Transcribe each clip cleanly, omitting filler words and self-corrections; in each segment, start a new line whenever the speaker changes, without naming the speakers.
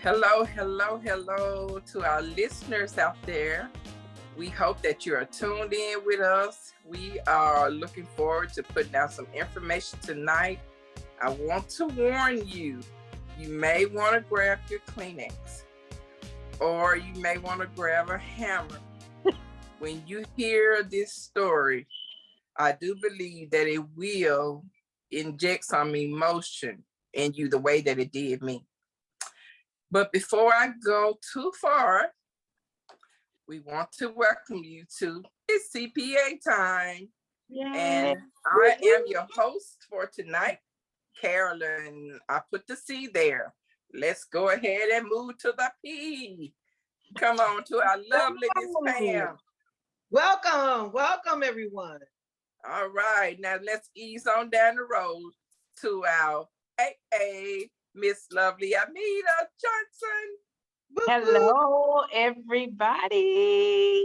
Hello, hello, hello to our listeners out there. We hope that you are tuned in with us. We are looking forward to putting out some information tonight. I want to warn you, you may want to grab your Kleenex or you may want to grab a hammer. When you hear this story, I do believe that it will inject some emotion in you the way that it did me. But before I go too far, we want to welcome you to It's CPA time. Yay. And I am your host for tonight, Carolyn. I put the C there. Let's go ahead and move to the P. Come on to our lovely Miss Pam.
Welcome everyone.
All right, now let's ease on down the road to our AA, Miss Lovely Almedia Johnson.
Hello, everybody.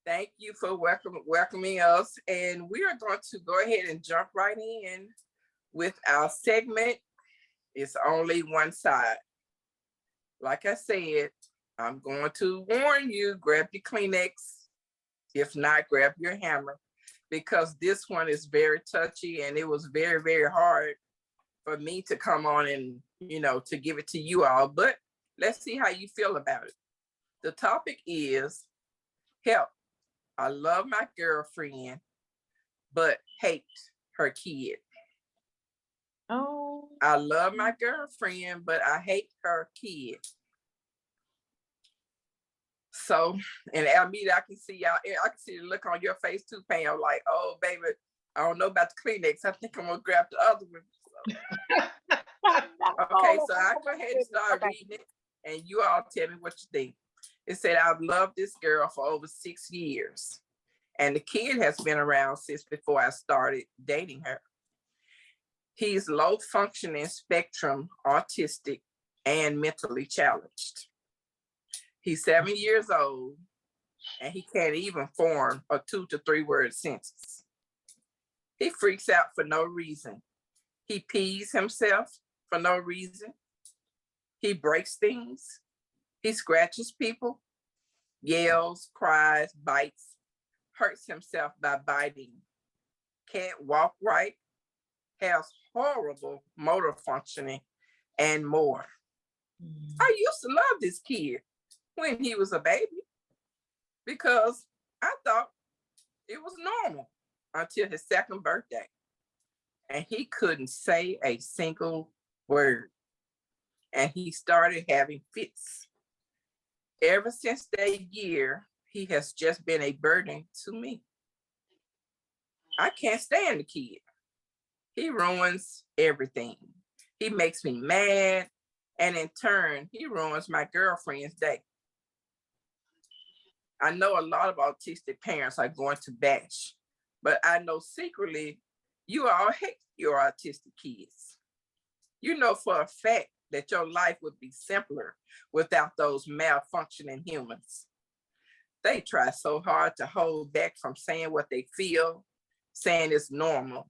Thank you for welcoming us. And we are going to go ahead and jump right in with our segment. It's only one side. Like I said, I'm going to warn you, grab your Kleenex. If not, grab your hammer, because this one is very touchy and it was very, very hard for me to come on and, to give it to you all, but let's see how you feel about it. The topic is help. I love my girlfriend, but hate her kid.
Oh.
I love my girlfriend, but I hate her kid. So, and Almedia, I can see the look on your face too, Pam, like, oh, baby, I don't know about the Kleenex. I think I'm going to grab the other one. So. Okay, so I go ahead and start reading it, and you all tell me what you think. It said, I've loved this girl for over 6 years, and the kid has been around since before I started dating her. He's low functioning spectrum, autistic, and mentally challenged. He's 7 years old, and he can't even form a 2 to 3 word sentence. He freaks out for no reason. He pees himself for no reason. He breaks things. He scratches people, yells, cries, bites, hurts himself by biting, can't walk right, has horrible motor functioning, and more. I used to love this kid when he was a baby because I thought it was normal until his 2nd birthday. And he couldn't say a single word. And he started having fits. Ever since that year, he has just been a burden to me. I can't stand the kid. He ruins everything. He makes me mad, and in turn, he ruins my girlfriend's day. I know a lot of autistic parents are going to bash, but I know secretly you all hate your autistic kids. You know for a fact that your life would be simpler without those malfunctioning humans. They try so hard to hold back from saying what they feel, saying it's normal,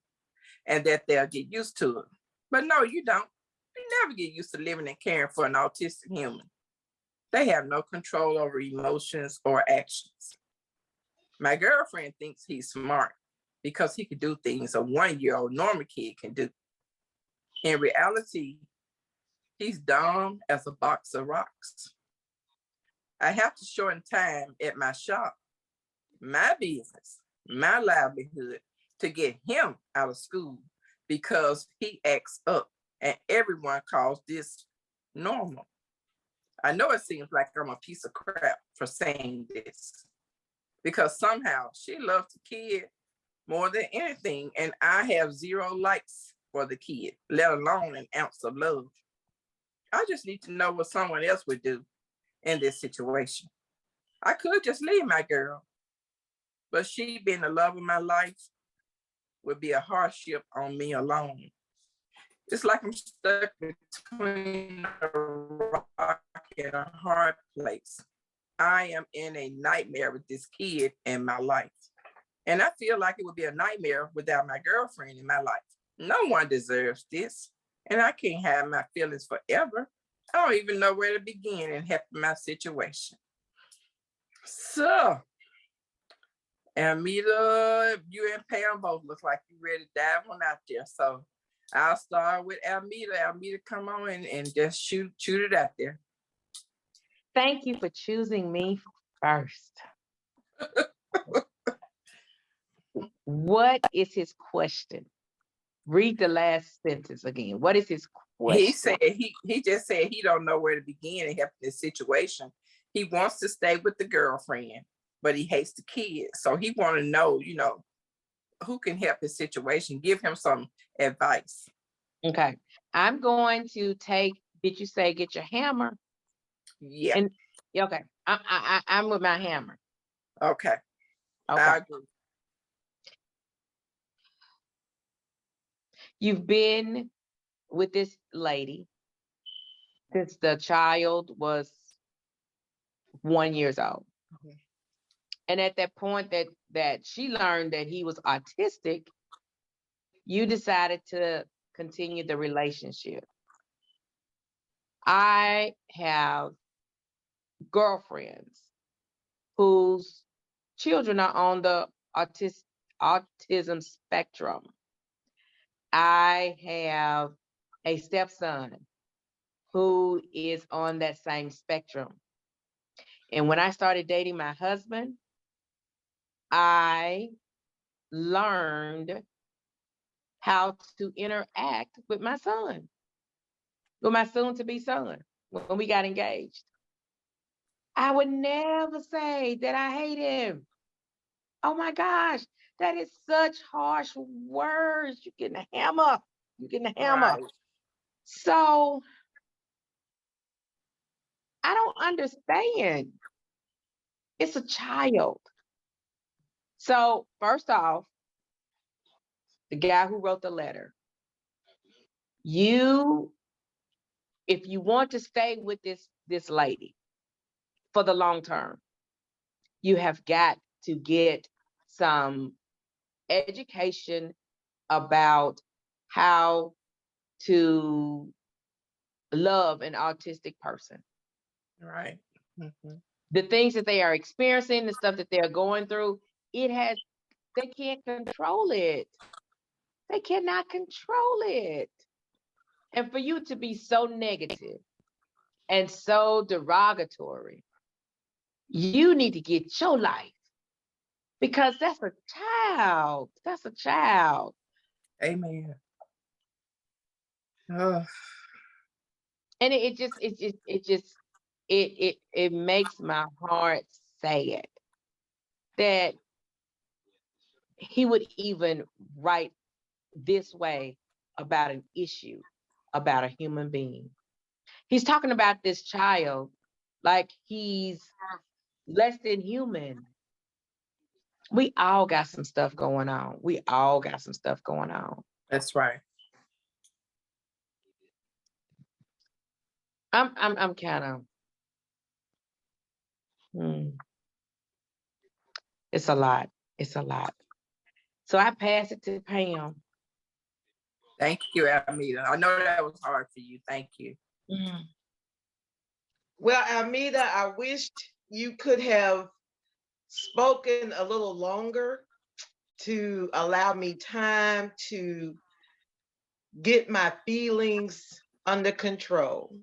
and that they'll get used to it. But no, you don't. You never get used to living and caring for an autistic human. They have no control over emotions or actions. My girlfriend thinks he's smart because he can do things a 1-year-old normal kid can do. In reality, he's dumb as a box of rocks. I have to shorten time at my shop, my business, my livelihood, to get him out of school because he acts up, and everyone calls this normal. I know it seems like I'm a piece of crap for saying this, because somehow she loves the kid more than anything, and I have 0 likes for the kid, let alone an ounce of love. I just need to know what someone else would do in this situation. I could just leave my girl, but she being the love of my life would be a hardship on me alone. It's like I'm stuck between a rock and a hard place. I am in a nightmare with this kid in my life. And I feel like it would be a nightmare without my girlfriend in my life. No one deserves this. And I can't have my feelings forever. I don't even know where to begin in helping my situation. So, Almedia, you and Pam both look like you ready to dive on out there. So I'll start with Almedia. Almedia, come on and just shoot it out there.
Thank you for choosing me first. What is his question? Read the last sentence again. What is his question?
He said he just said he don't know where to begin in helping this situation. He wants to stay with the girlfriend, but he hates the kids. So he want to know, who can help his situation. Give him some advice.
Okay. I'm going to take, did you say get your hammer?
Yeah.
And okay. I'm with my hammer.
Okay.
Okay.
I agree.
You've been with this lady since the child was 1 year old.
Mhm.
And at that point that she learned that he was autistic, you decided to continue the relationship. I have girlfriends whose children are on the autism spectrum. I have a stepson who is on that same spectrum. And when I started dating my husband, I learned how to interact with my son, with my soon-to-be son, when we got engaged. I would never say that I hate him. Oh my gosh, that is such harsh words. You getting a hammer. You getting a hammer.
Right.
So I don't understand. It's a child. So first off, the guy who wrote the letter, if you want to stay with this lady for the long term, you have got to get some education about how to love an autistic person.
Right. Mm-hmm.
The things that they are experiencing, the stuff that they're going through, they can't control it. They cannot control it. And for you to be so negative and so derogatory, you need to get your life, because that's a child. That's a child.
Amen. Oh.
And it makes my heart sad that he would even write this way about an issue, about a human being. He's talking about this child like he's less than human. We all got some stuff going on. We all got some stuff going on.
That's right.
I'm kind of it's a lot. It's a lot. So I pass it to Pam.
Thank you, Almedia. I know that was hard for you. Thank you.
Mm.
Well, Almedia, I wished you could have spoken a little longer to allow me time to get my feelings under control.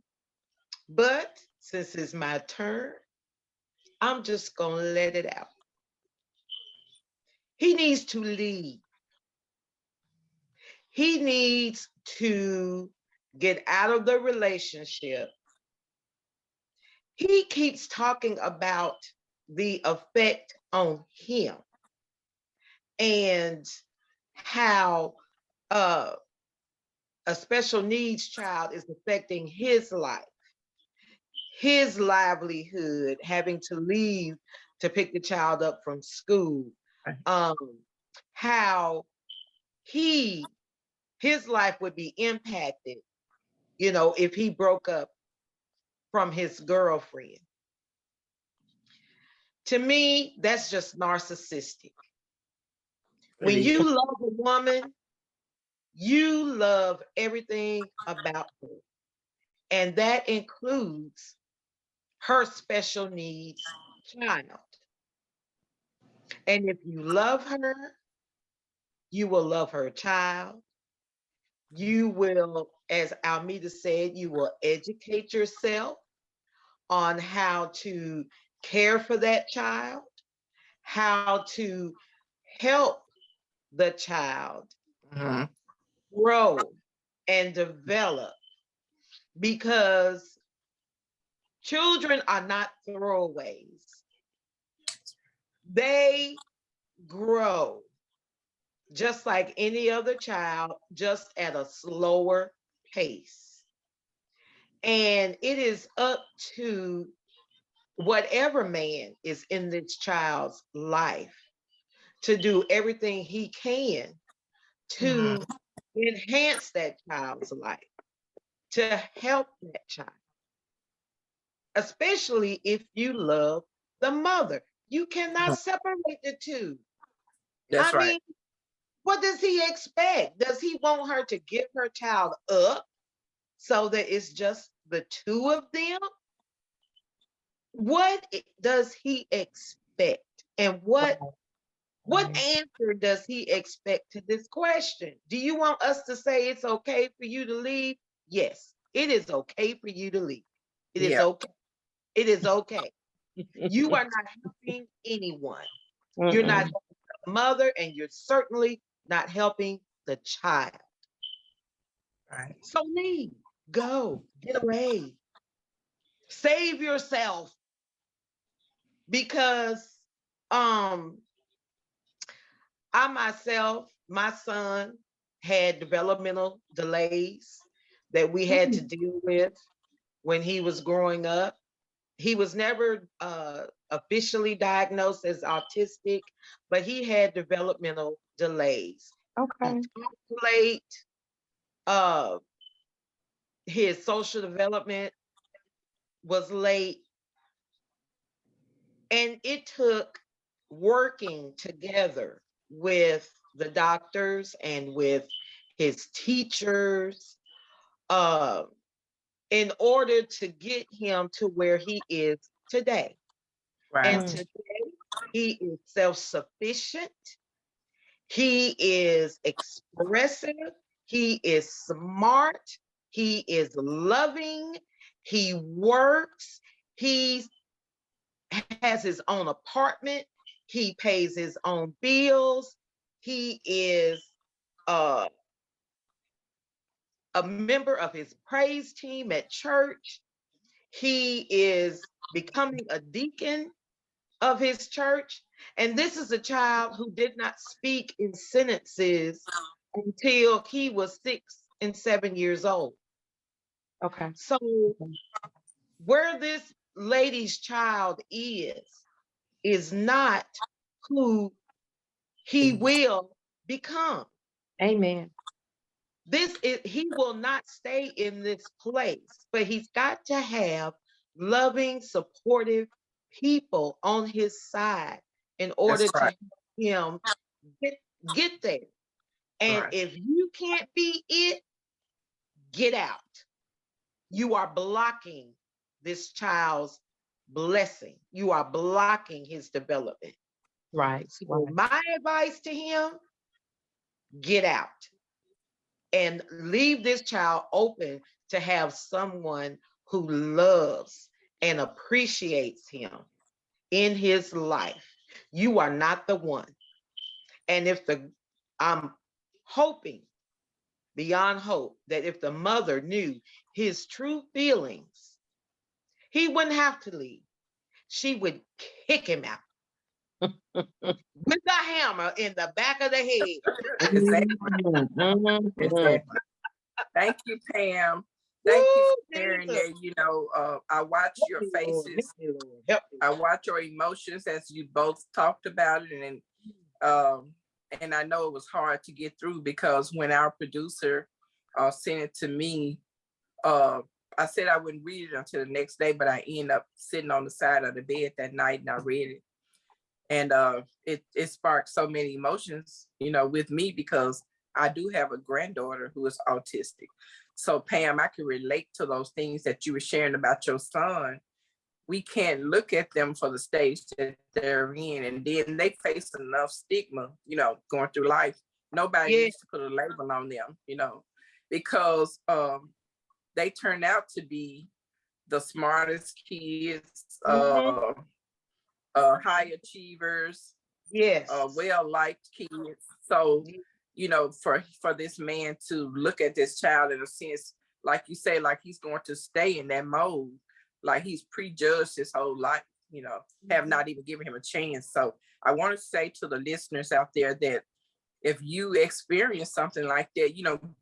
But since it's my turn, I'm just going to let it out. He needs to leave. He needs to get out of the relationship. He keeps talking about the effect on him and how a special needs child is affecting his life, his livelihood, having to leave to pick the child up from school, how his life would be impacted, if he broke up from his girlfriend. To me, that's just narcissistic. When you love a woman, you love everything about her. And that includes her special needs child. And if you love her, you will love her child. You will, as Almeida said, you will educate yourself on how to care for that child, how to help the child grow and develop, because children are not throwaways. They grow just like any other child, just at a slower pace. And it is up to whatever man is in this child's life to do everything he can to enhance that child's life, to help that child, especially if you love the mother. You cannot separate the two.
That's
I
right.
mean, what does he expect? Does he want her to give her child up so that it's just the two of them? What does he expect? And what answer does he expect to this question? Do you want us to say it's okay for you to leave? Yes, it is okay for you to leave. It is okay. It is okay. You are not helping anyone. You're not helping the mother, and you're certainly not helping the child.
Right.
So leave. Go. Get away. Save yourself. Because I myself, my son had developmental delays that we had to deal with when he was growing up. He was never officially diagnosed as autistic, but he had developmental delays.
Okay.
He talked late. His social development was late. And it took working together with the doctors and with his teachers in order to get him to where he is today.
Right.
And today, he is self-sufficient. He is expressive. He is smart. He is loving. He works. He has his own apartment. He pays his own bills. He is a member of his praise team at church. He is becoming a deacon of his church. And this is a child who did not speak in sentences until he was 6 and 7 years old.
Okay.
So where this lady's child is not who he will become.
Amen.
He will not stay in this place, but he's got to have loving, supportive people on his side in order to help him get there. And if you can't be it, get out. You are blocking this child's blessing. You are blocking his development.
Right.
So my advice to him, get out and leave this child open to have someone who loves and appreciates him in his life. You are not the one. And I'm hoping beyond hope that if the mother knew his true feelings, he wouldn't have to leave. She would kick him out with a hammer in the back of the head.
Exactly. Thank you, Pam. Thank you for sharing that. You know, I watch your faces. I watch your emotions as you both talked about it. And I know it was hard to get through, because when our producer sent it to me, I said I wouldn't read it until the next day, but I ended up sitting on the side of the bed that night and I read it. And it sparked so many emotions, you know, with me, because I do have a granddaughter who is autistic. So Pam, I can relate to those things that you were sharing about your son. We can't look at them for the stage that they're in, and then they face enough stigma, going through life. Nobody
Yeah.
needs to put a label on them, because they turn out to be the smartest kids,
Mhm.
high achievers,
Yes.
well-liked kids. So, for this man to look at this child in a sense, like you say, like he's going to stay in that mode, like he's prejudged his whole life, have not even given him a chance. So I want to say to the listeners out there that if you experience something like that,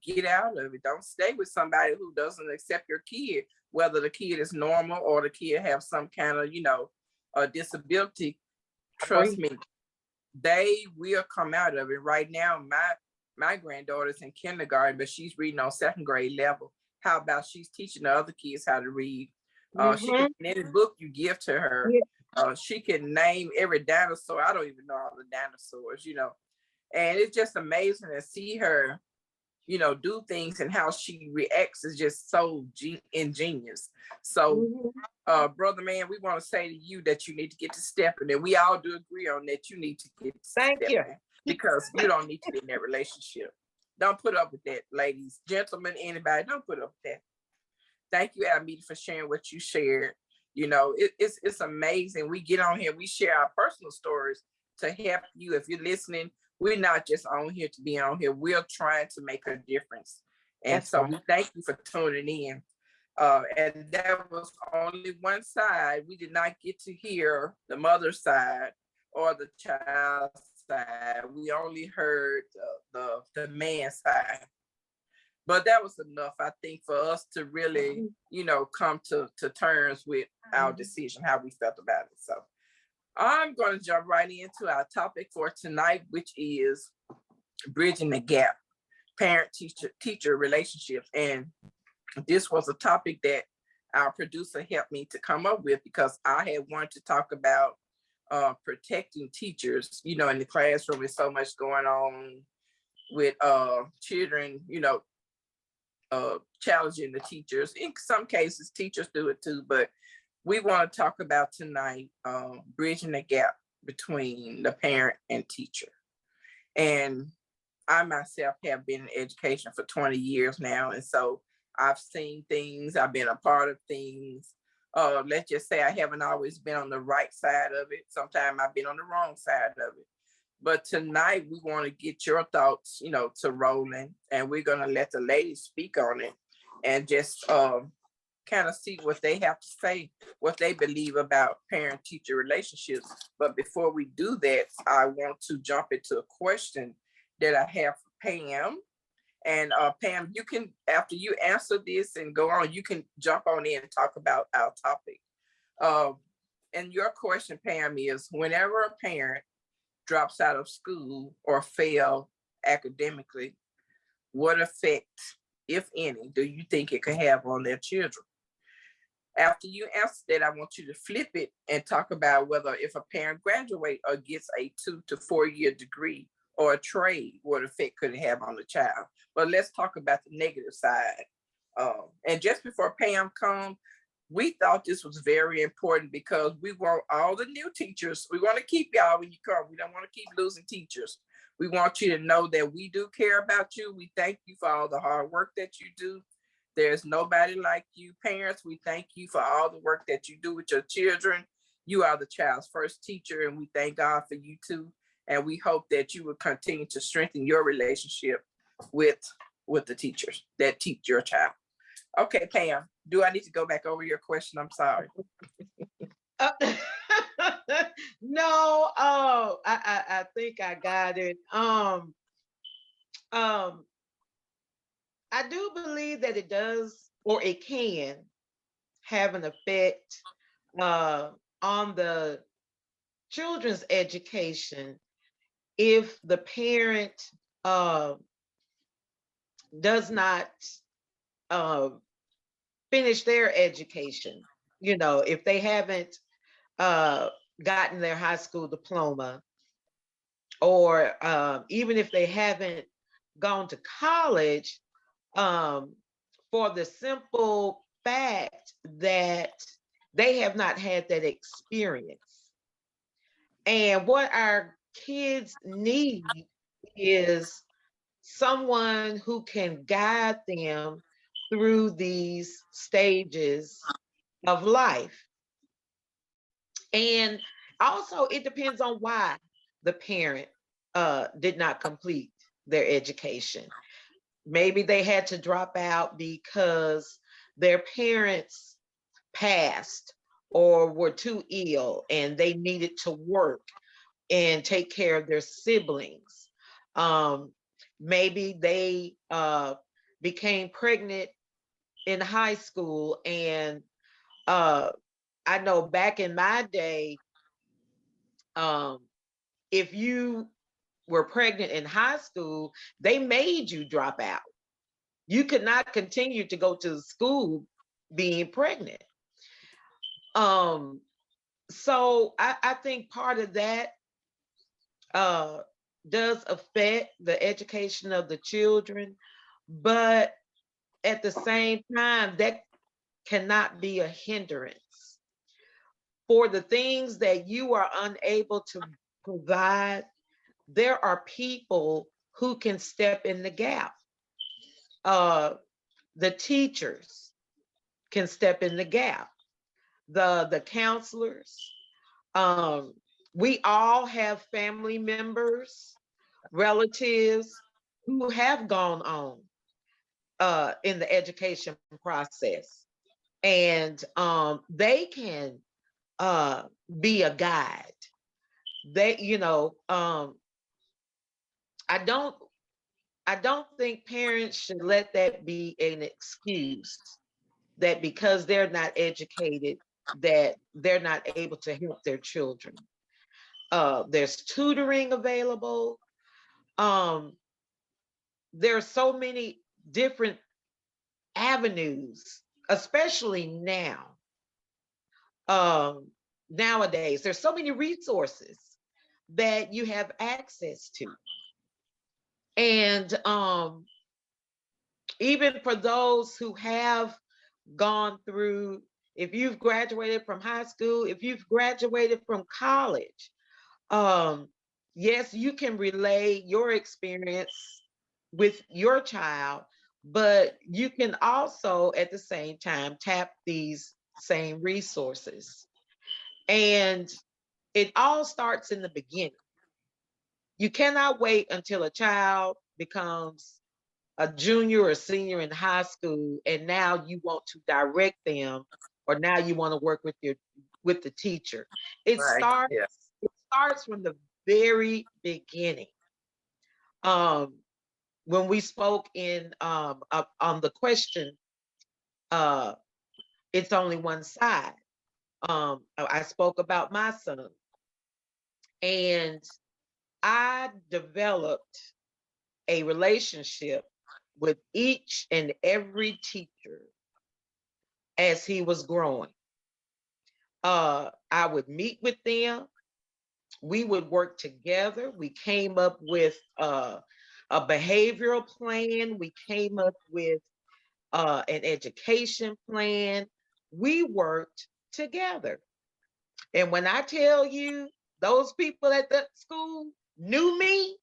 get out of it. Don't stay with somebody who doesn't accept your kid, whether the kid is normal or the kid have some kind of, a disability. Trust me, they will come out of it. Right now, my granddaughter's in kindergarten, but she's reading on second grade level. How about she's teaching the other kids how to read? She can, any book you give to her, she can name every dinosaur. I don't even know all the dinosaurs, and it's just amazing to see her, do things, and how she reacts is just so ingenious. So, brother man, we want to say to you that you need to get to stepping, and we all do agree on that. You need to get to
Thank you.
stepping, because you don't need to be in that relationship. Don't put up with that, ladies, gentlemen, anybody. Don't put up with that. Thank you, Almedia, for sharing what you shared. It's amazing. We get on here, we share our personal stories to help you. If you're listening, we're not just on here to be on here. We're trying to make a difference. And so we thank you for tuning in. And that was only one side. We did not get to hear the mother's side or the child's side. We only heard the man's side. But that was enough, I think, for us to really, come to terms with our decision, how we felt about it. So I'm going to jump right into our topic for tonight, which is bridging the gap, parent-teacher relationships. And this was a topic that our producer helped me to come up with, because I had wanted to talk about protecting teachers. In the classroom, there's so much going on with children, challenging the teachers. In some cases, teachers do it too, but we want to talk about tonight bridging the gap between the parent and teacher. And I myself have been in education for 20 years now, and so I've seen things, I've been a part of things. Let's just say I haven't always been on the right side of it. Sometimes I've been on the wrong side of it. But tonight we want to get your thoughts, to rolling, and we're going to let the ladies speak on it and just kind of see what they have to say, what they believe about parent-teacher relationships. But before we do that, I want to jump into a question that I have for Pam. And Pam, you can, after you answer this and go on, you can jump on in and talk about our topic. And your question, Pam, is whenever a parent drops out of school or fail academically, what effect, if any, do you think it could have on their children? After you answer that, I want you to flip it and talk about whether if a parent graduates or gets a 2 to 4 year degree or a trade, what effect could it have on the child? But let's talk about the negative side. And just before Pam comes, we thought this was very important because we want all the new teachers. We want to keep y'all when you come. We don't want to keep losing teachers. We want you to know that we do care about you. We thank you for all the hard work that you do. There's nobody like you. Parents, we thank you for all the work that you do with your children. You are the child's first teacher, and we thank God for you too. And we hope that you will continue to strengthen your relationship with the teachers that teach your child. Okay, Pam, do I need to go back over your question? I'm sorry.
No, I think I got it. I do believe that it does, or it can have an effect on the children's education if the parent does not finish their education. If they haven't gotten their high school diploma, or even if they haven't gone to college for the simple fact that they have not had that experience. And what our kids need is someone who can guide them through these stages of life. And also, it depends on why the parent did not complete their education. Maybe they had to drop out because their parents passed or were too ill and they needed to work and take care of their siblings. Maybe they became pregnant in high school. And I know back in my day, if you were pregnant in high school, they made you drop out. You could not continue to go to school being pregnant. So I think part of that does affect the education of the children, but at the same time, that cannot be a hindrance. For the things that you are unable to provide, there are people who can step in the gap. The teachers can step in the gap. The counselors. We all have family members, relatives who have gone on in the education process, and they can be a guide. They, I don't think parents should let that be an excuse that because they're not educated, that they're not able to help their children. There's tutoring available. There are so many different avenues, especially now. Nowadays, there's so many resources that you have access to. And even for those who have gone through, if you've graduated from high school, if you've graduated from college, yes, you can relay your experience with your child, but you can also at the same time tap these same resources. And it all starts in the beginning. You cannot wait until a child becomes a junior or senior in high school and now you want to direct them, or now you want to work with the teacher. It
Right.
starts
Yeah.
it starts from the very beginning. When we spoke in on the question, it's only one side. I spoke about my son, and I developed a relationship with each and every teacher as he was growing. I would meet with them. We would work together. We came up with a behavioral plan. We came up with an education plan. We worked together. And when I tell you, those people at that school knew me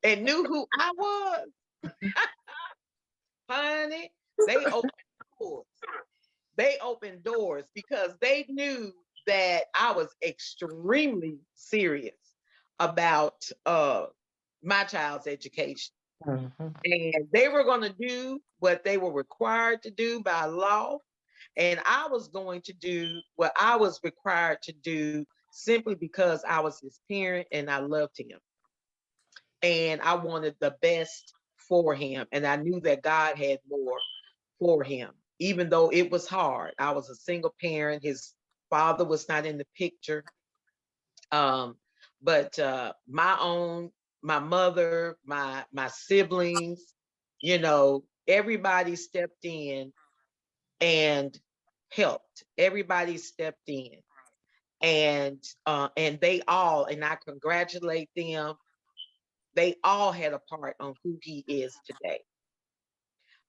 and knew who I was, honey, they opened doors. They opened doors because they knew that I was extremely serious about my child's education.
Mhm.
And they were going to do what they were required to do by law. And I was going to do what I was required to do simply because I was his parent and I loved him. And I wanted the best for him. And I knew that God had more for him, even though it was hard. I was a single parent. His father was not in the picture. But my mother, my siblings, everybody stepped in and helped. Everybody stepped in, and they all, and I congratulate them. they all had a part on who he is today.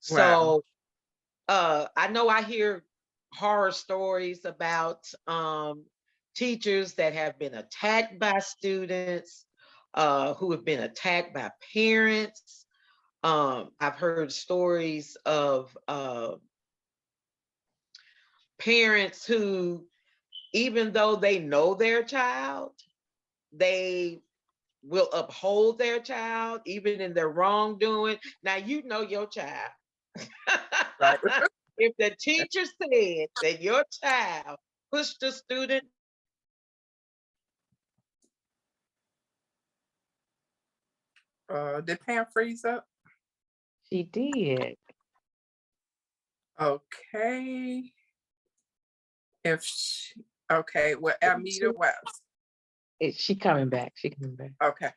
Wow.
So I know I hear horror stories about teachers that have been attacked by students, who have been attacked by parents. I've heard stories of parents who, even though they know their child, they will uphold their child even in their wrongdoing. Now you know your child.
Right.
If the teacher said that your child pushed a student,
Did Pam freeze up?
She did.
Okay. If she, okay, well, Almedia, what?
She coming back. She coming back.
Okay.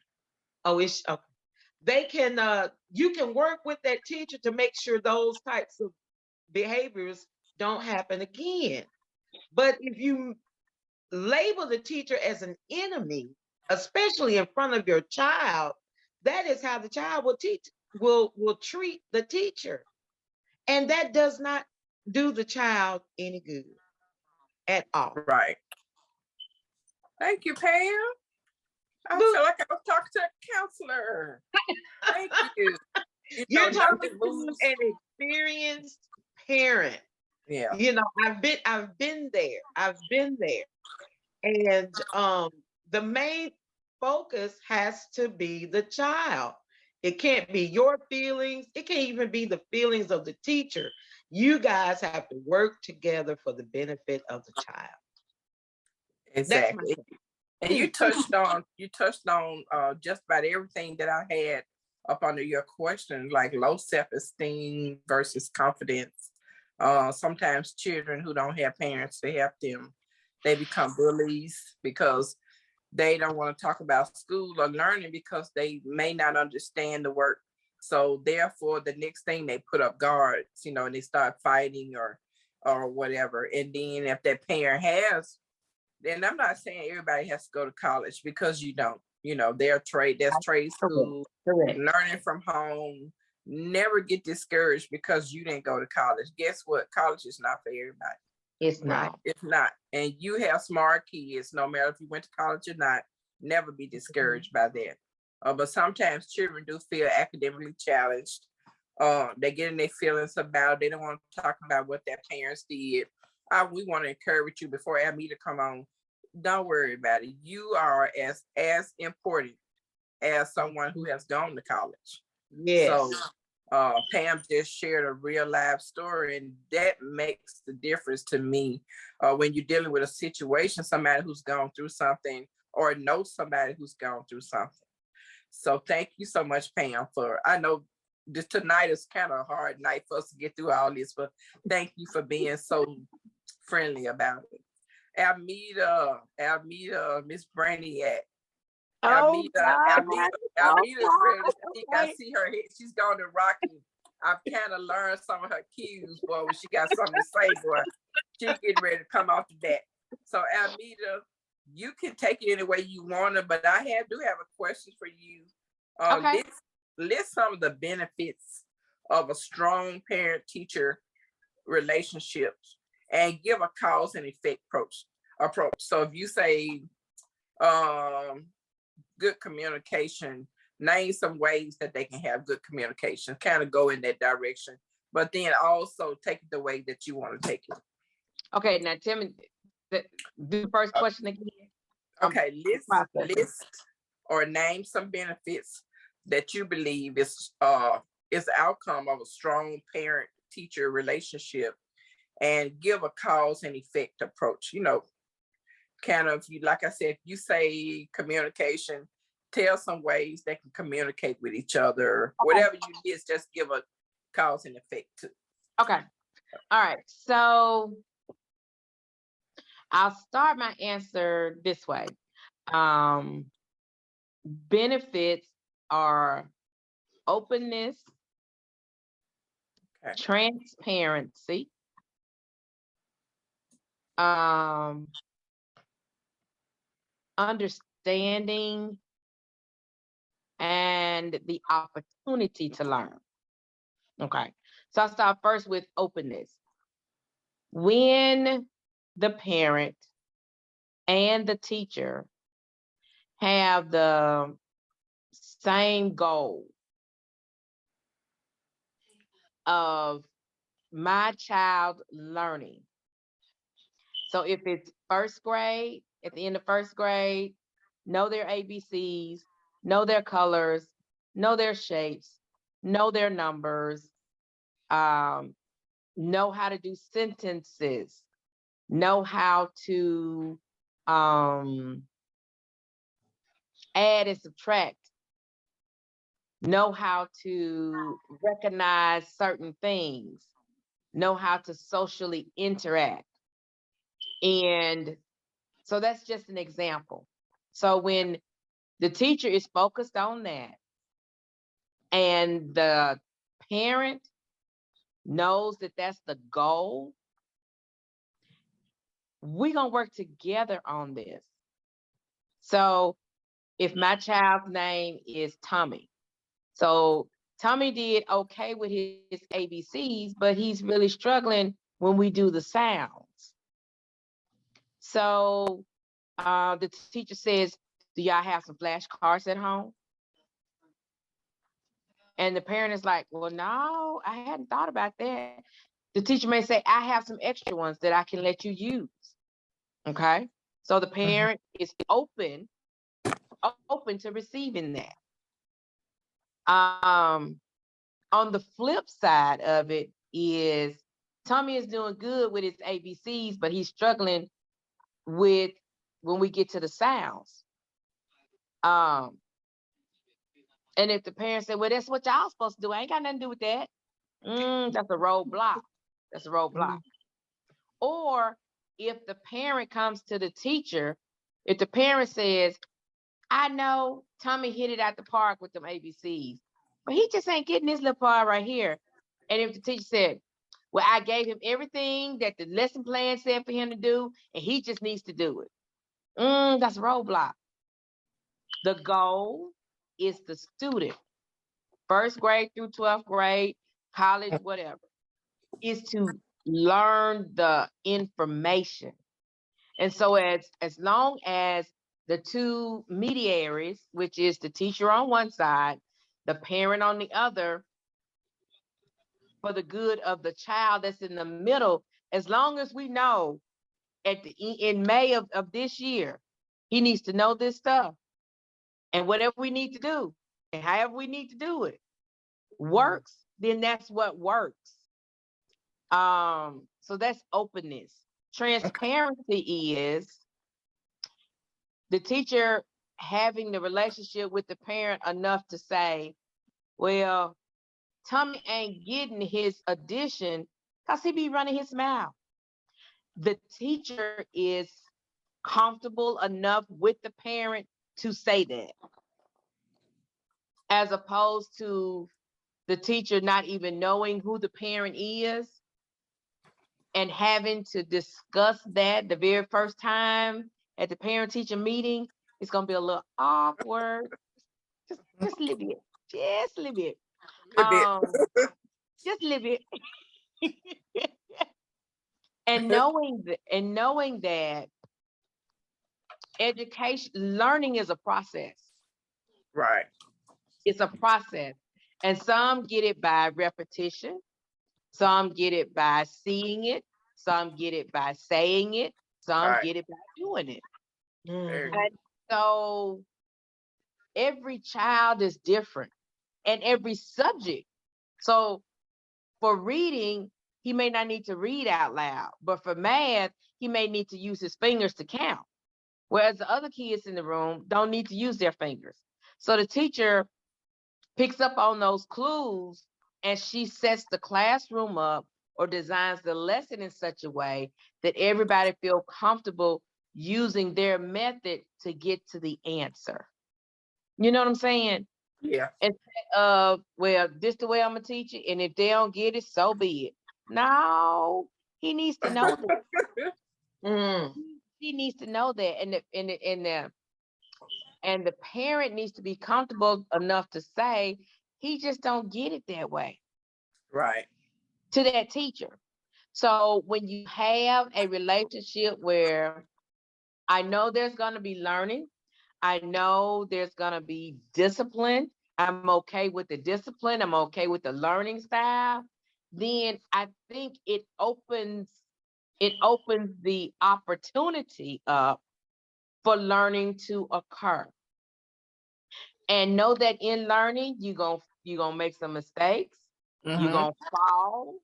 oh, it's okay. They can you can work with that teacher to make sure those types of behaviors don't happen again. But if you label the teacher as an enemy, especially in front of your child, that is how the child will treat the teacher. And that does not do the child any good at all.
Right. Thank you, Pam. I
Look,
feel like I was talking to a counselor. Thank you. You know,
you're talking
nothing
to
moves.
an experienced parent.
Yeah.
You know, I've been there. I've been there. And the main focus has to be the child. It can't be your feelings. It can't even be the feelings of the teacher. You guys have to work together for the benefit of the child. That's my
Exactly.
point.
And you touched on just about everything that I had up under your question, like low self-esteem versus confidence. Sometimes children who don't have parents to help them, they become bullies because they don't want to talk about school or learning because they may not understand the work. So therefore, the next thing they put up guards, and they start fighting or whatever. And then if that parent has, then I'm not saying everybody has to go to college because you don't. There's trade school,
Correct.
learning from home. Never get discouraged because you didn't go to college. Guess what? College is not for everybody.
It's
Right.
not.
It's not. And you have smart kids, no matter if you went to college or not, never be discouraged by that. But sometimes children do feel academically challenged. They get in their feelings about, they don't want to talk about what their parents did. We want to encourage you before Almedia come on. Don't worry about it. You are as important as someone who has gone to college.
Yes.
So Pam just shared a real life story, and that makes the difference to me when you're dealing with a situation, somebody who's gone through something or know somebody who's gone through something. So thank you so much, Pam, I know this tonight is kind of a hard night for us to get through all this, but thank you for being so friendly about it. Almedia, Miss Brainiac.
Oh,
Almeida's ready to speak. I
okay.
see her head. She's going to Rocky. I've kind of learned some of her cues, boy, when she got something to say, boy. She's getting ready to come off the bat. So, Almedia, you can take it any way you want to, but I do have a question for you.
Okay.
List some of the benefits of a strong parent-teacher relationship and give a cause and effect approach. So if you say good communication, name some ways that they can have good communication, kind of go in that direction, but then also take it the way that you want to take it.
Okay, now tell me the first question again.
Okay, list or name some benefits that you believe is the outcome of a strong parent-teacher relationship, and give a cause and effect approach. Kind of, like I said, if you say communication, tell some ways they can communicate with each other. Whatever you did, just give a cause and effect to.
Okay. All right. So I'll start my answer this way. Benefits are openness,
Okay.
transparency, understanding and the opportunity to learn. Okay, so I'll start first with openness. When the parent and the teacher have the same goal of my child learning. So if it's first grade, at the end of first grade, know their ABCs, know their colors, know their shapes, know their numbers, know how to do sentences, know how to add and subtract, know how to recognize certain things, know how to socially interact. And so that's just an example. So when the teacher is focused on that and the parent knows that that's the goal, we're going to work together on this. So if my child's name is Tommy, so Tommy did okay with his ABCs, but he's really struggling when we do the sounds. So the teacher says, do y'all have some flashcards at home? And the parent is like, well, no, I hadn't thought about that. The teacher may say, I have some extra ones that I can let you use. Okay. So the parent is open to receiving that. On the flip side of it is Tommy is doing good with his ABCs, but he's struggling with when we get to the sounds. And if the parents say, well, that's what y'all supposed to do, I ain't got nothing to do with that. That's a roadblock. That's a roadblock. Or if the parent comes to the teacher, if the parent says, I know Tommy hit it at the park with them ABCs, but he just ain't getting this little part right here. And if the teacher said, well, I gave him everything that the lesson plan said for him to do, and he just needs to do it. That's a roadblock. The goal is the student, first grade through 12th grade, college, whatever, is to learn the information. And so as long as the two mediaries, which is the teacher on one side, the parent on the other, for the good of the child that's in the middle, as long as we know in May of this year, he needs to know this stuff. And whatever we need to do, and however we need to do it, works, then that's what works. So that's openness. Transparency is the teacher having the relationship with the parent enough to say, well, Tommy ain't getting his addition because he be running his mouth. The teacher is comfortable enough with the parent to say that, as opposed to the teacher not even knowing who the parent is and having to discuss that the very first time at the parent-teacher meeting. It's going to be a little awkward. Just a little bit. Just a little bit. Just a little bit. And knowing that education, learning is a process.
Right.
It's a process. And some get it by repetition. Some get it by seeing it. Some get it by saying it. Some get it by doing it. And so every child is different, and every subject. So for reading, he may not need to read out loud, but for math, he may need to use his fingers to count. Whereas the other kids in the room don't need to use their fingers. So the teacher picks up on those clues and she sets the classroom up or designs the lesson in such a way that everybody feel comfortable using their method to get to the answer. You know what I'm saying?
Yeah.
Instead of, well, this the way I'm gonna teach it, and if they don't get it, so be it. No, he needs to know that. He needs to know that, and And the parent needs to be comfortable enough to say, he just don't get it that way
Right.
to that teacher. So when you have a relationship where I know there's going to be learning, I know there's going to be discipline, I'm okay with the discipline, I'm okay with the learning style, then I think it opens the opportunity up for learning to occur. And know that in learning, you're gonna make some mistakes, you're gonna fall,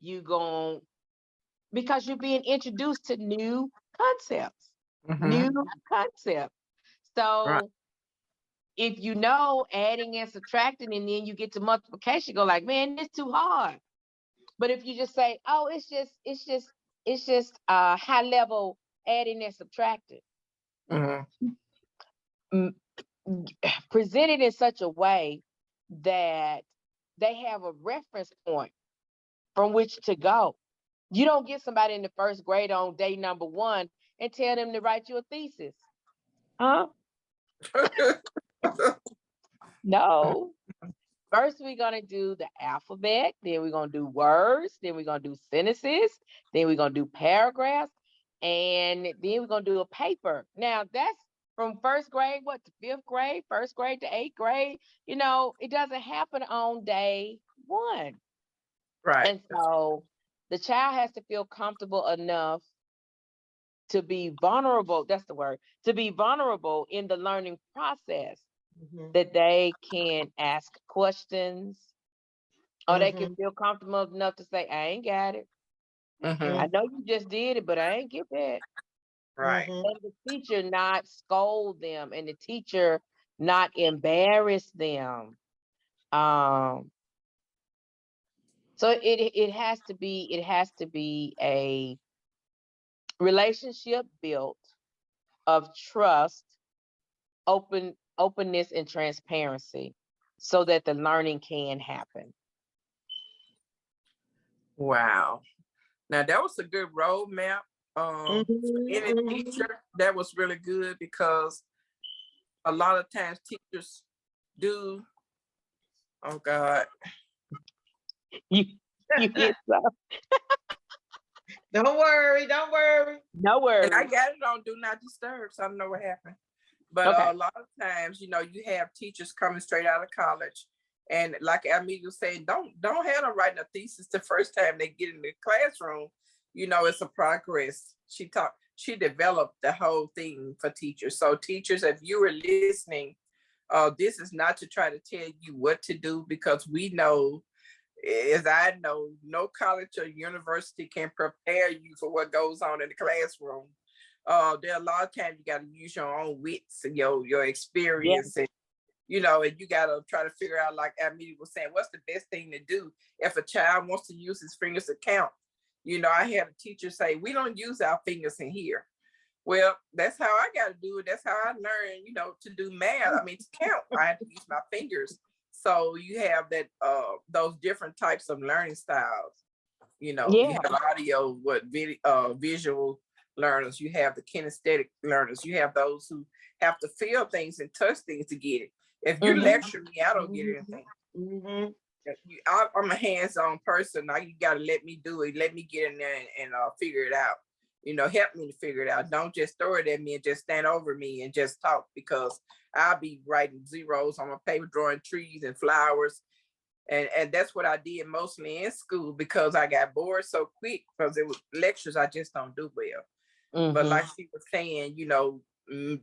you're gonna because you're being introduced to new concepts. New concepts.
Right.
So if you know adding and subtracting and then you get to multiplication, go like, man, it's too hard. But if you just say, oh, it's just high level adding and subtracting. Present it in such a way that they have a reference point from which to go. You don't get somebody in the first grade on day number 1 and tell them to write you a thesis. Huh? No. First, we're going to do the alphabet, then we're going to do words, then we're going to do sentences, then we're going to do paragraphs, and then we're going to do a paper. Now, that's from first grade, to 5th grade, first grade to 8th grade. You know, it doesn't happen on day 1.
Right.
And so the child has to feel comfortable enough to be vulnerable. That's the word, to be vulnerable in the learning process. That they can ask questions, or they can feel comfortable enough to say, I ain't got it. I know you just did it, but I ain't get that.
Right.
And the teacher not scold them, and the teacher not embarrass them. So it has to be a relationship built of trust, openness, and transparency, so that the learning can happen.
Wow. Now that was a good roadmap. For any teacher, that was really good, because a lot of times teachers do. Oh God.
You get some.
Don't worry.
No worries.
And I got it on Do Not Disturb, so I don't know what happened. But
Okay.
a lot of times, you have teachers coming straight out of college, and like Almedia was saying, don't have them writing a thesis the first time they get in the classroom. It's a progress. She developed the whole thing for teachers. So teachers, if you are listening, this is not to try to tell you what to do, because we know, as I know, no college or university can prepare you for what goes on in the classroom. There are a lot of times you got to use your own wits and your experience, and and you got to try to figure out, like Almedia was saying, what's the best thing to do if a child wants to use his fingers to count. I had a teacher say, we don't use our fingers in here. Well, that's how I got to do it. That's how I learned, to do math. I mean, to count, I had to use my fingers. So you have that, those different types of learning styles. You have audio, visual learners. You have the kinesthetic learners. You have those who have to feel things and touch things to get it. If you lecture me, I don't get anything. I'm a hands-on person. Now you got to let me do it. Let me get in there and figure it out. Help me to figure it out. Don't just throw it at me and just stand over me and just talk, because I'll be writing zeros on my paper, drawing trees and flowers. And that's what I did mostly in school, because I got bored so quick, because it was lectures I just don't do well. But like she was saying,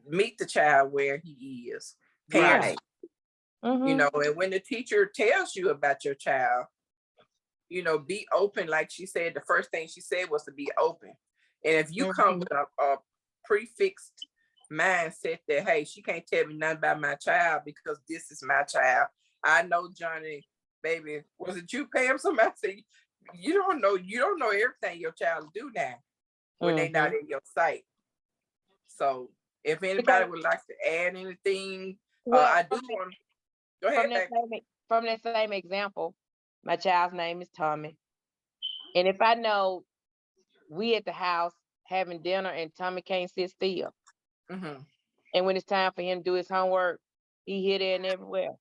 meet the child where he is. Parents, and when the teacher tells you about your child, be open. Like she said, the first thing she said was to be open. And if you come with a prefixed mindset that, hey, she can't tell me nothing about my child because this is my child. I know Johnny, baby. Was it you, Pam? Somebody said, you don't know everything your child do now when they not in your sight. So if anybody would like to add anything, I do want to go ahead.
From that same example, my child's name is Tommy. And if I know we at the house having dinner and Tommy can't sit still, And when it's time for him to do his homework, he here, there, and everywhere.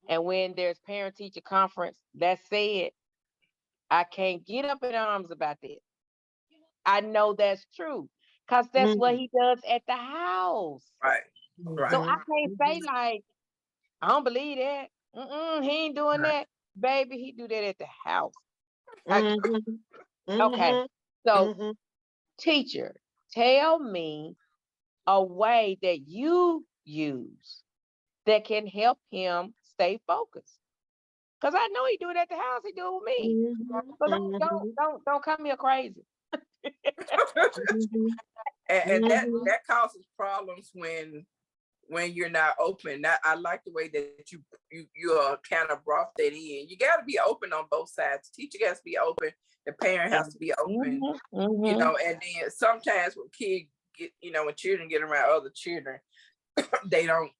And when there's parent-teacher conference, that said, I can't get up in arms about that. I know that's true because that's what he does at the house.
Right.
So
Right.
I can't say like, I don't believe that. He ain't doing
Right.
that. Baby, he do that at the house.
Mhm.
Okay.
Mhm.
So
Mhm.
teacher, tell me a way that you use that can help him stay focused. Cause I know he do it at the house. He do it with me. So don't come here crazy.
Mhm.
And
Mhm.
that causes problems when you're not open. I like the way that you kind of brought that in. You got to be open on both sides. The teacher has to be open. The parent has to be open. You know, and then sometimes when kids get, when children get around other children, they don't.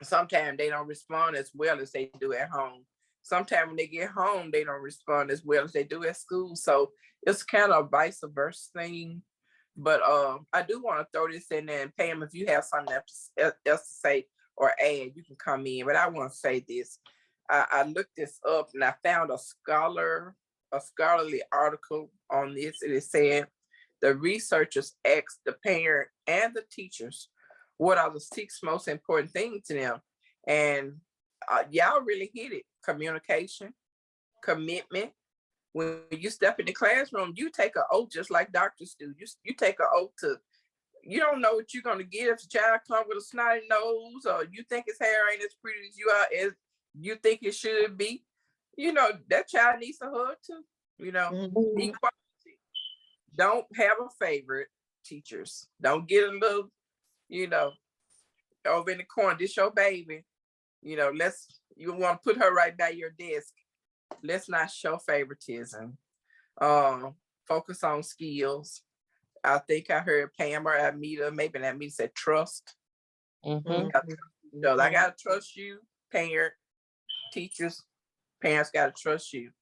Sometimes they don't respond as well as they do at home. Sometimes when they get home, they don't respond as well as they do at school. So it's kind of a vice versa thing. But I do want to throw this in there, and Pam, if you have something else to say or add, you can come in. But I want to say this. I looked this up and I found a scholarly article on this. And it said the researchers asked the parent and the teachers what are the 6 most important things to them. And y'all really hit it. Communication, commitment. When you step in the classroom, you take an oath just like doctors do. You take an oath to, you don't know what you're going to get if the child comes with a snotty nose or you think his hair ain't as pretty as you are as you think it should be. That child needs a hug too. Be quiet. Don't have a favorite, teachers. Don't get a little, you know, over in the corner. This your baby. You want to put her right by your desk. Let's not show favoritism. Focus on skills. I think I heard Pam or Almedia, maybe Almedia said trust.
Mhm.
So I gotta trust you, parent, teachers, parents gotta trust you.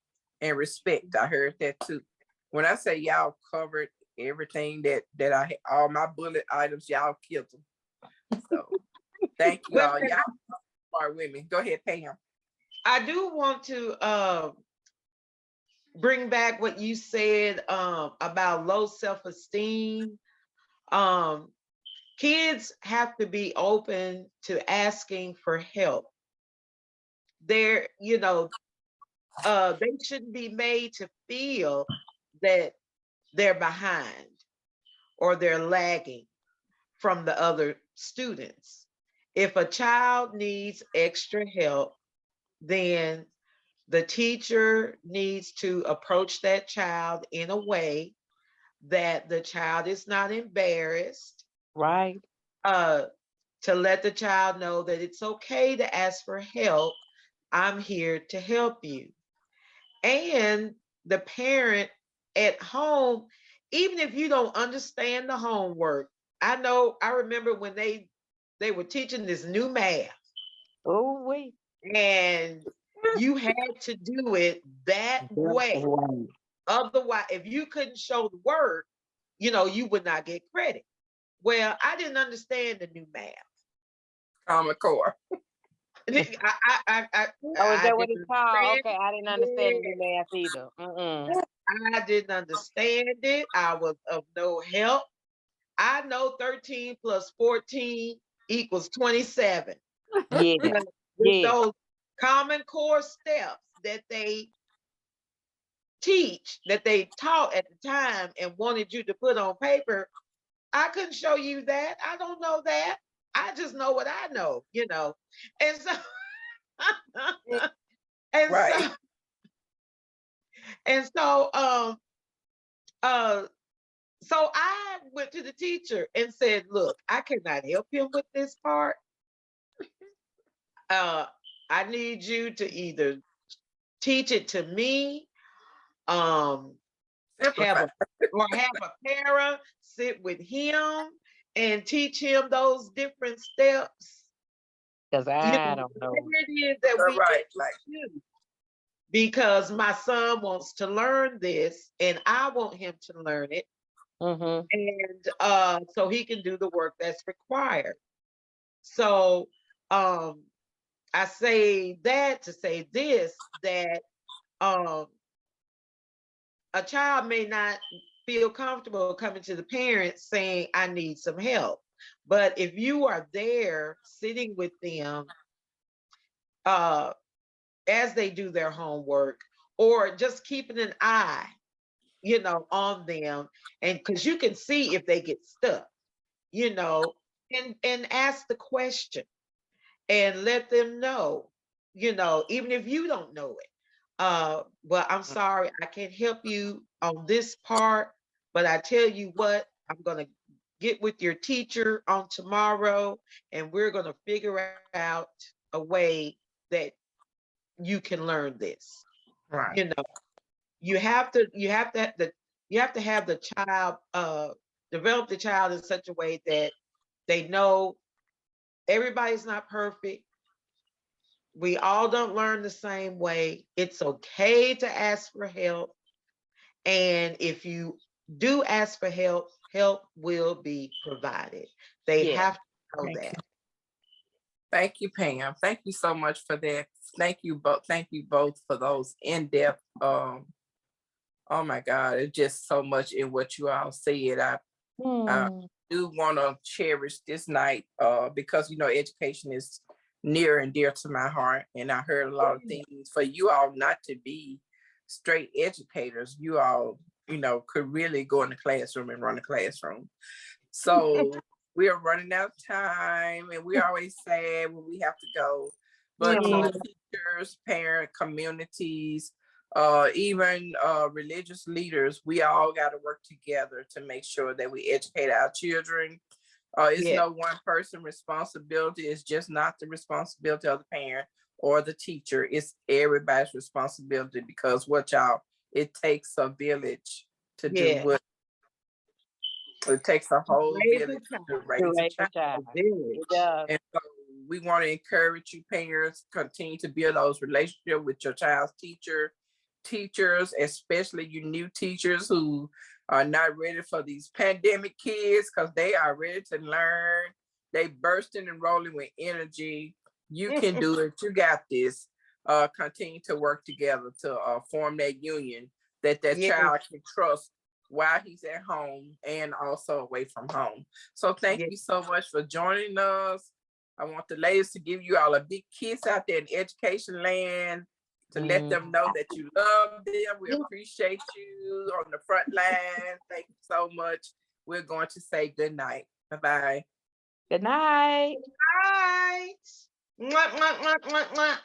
And respect. I heard that too. When I say y'all covered everything that all my bullet items, y'all killed them. So thank you
Well,
all. Y'all smart women. Go ahead, Pam.
I do want to bring back what you said about low self-esteem. Um, Kids have to be open to asking for help. They're, they shouldn't be made to feel that they're behind or they're lagging from the other students. If a child needs extra help, then the teacher needs to approach that child in a way that the child is not embarrassed,
Right.
uh, to let the child know that it's okay to ask for help. I'm here to help you. And the parent at home, even if you don't understand the homework, I remember when they were teaching this new math
Oh wait.
and you had to do it that way. Otherwise, if you couldn't show the work, you would not get credit. Well, I didn't understand the new math.
Common Core.
Oh, is
I
that what it's
didn't
called?
understand
Okay, I didn't understand the new
it.
math either.
I didn't understand it. I was of no help. I know 13 plus 14 equals 27.
Yeah,
With
yeah.
those common core steps that they teach, that they taught at the time and wanted you to put on paper, I couldn't show you that. I don't know that. I just know what I know. And so and
Right.
so and so uh so I went to the teacher and said, look, I cannot help him with this part. I need you to either teach it to me, um, have
Simplify.
a parent sit with him and teach him those different steps.
Because I don't know.
Whatever it is that we
Right. Like,
need to do. Because my son wants to learn this and I want him to learn it.
Mm-hmm.
and so he can do the work that's required. So I say that to say this, that um, a child may not feel comfortable coming to the parents saying, I need some help. But if you are there sitting with them uh, as they do their homework, or just keeping an eye, on them, and because you can see if they get stuck, you know, and ask the question and let them know, even if you don't know it. Well, I'm sorry, I can't help you on this part, but I tell you what, I'm going to get with your teacher on tomorrow, and we're going to figure out a way that you can learn this.
Right.
You know, you have to have the child develop the child in such a way that they know everybody's not perfect. We all don't learn the same way. It's okay to ask for help. And if you do ask for help, help will be provided. They
Yeah.
have to know
Thank
that.
you. Thank you, Pam. Thank you so much for that. Thank you both. Thank you both for those in-depth. Oh my God, it's just so much in what you all said. I do want to cherish this night because education is near and dear to my heart, and I heard a lot of things for you all not to be straight educators. You all, could really go in the classroom and run the classroom. So we are running out of time, and we're always sad when we have to go. But to the teachers, parent, communities, even religious leaders, we all got to work together to make sure that we educate our children. It's no one person responsibility. It's just not the responsibility of the parent or the teacher. It's everybody's responsibility, because it takes a village to do what it takes a whole village to raise a child.
It does.
And so we want to encourage you parents, continue to build those relationships with your child's teachers, especially you new teachers who are not ready for these pandemic kids, because they are ready to learn. They bursting and rolling with energy. You can do it. You got this. Continue to work together to form that union that child can trust while he's at home and also away from home. So thank you so much for joining us. I want the ladies to give you all a big kiss out there in education land, to let them know that you love them. We appreciate you on the front line. Thank you so much. We're going to say good night. Bye-bye.
Good night.
Good night. Mwah, mwah, mwah, mwah, mwah.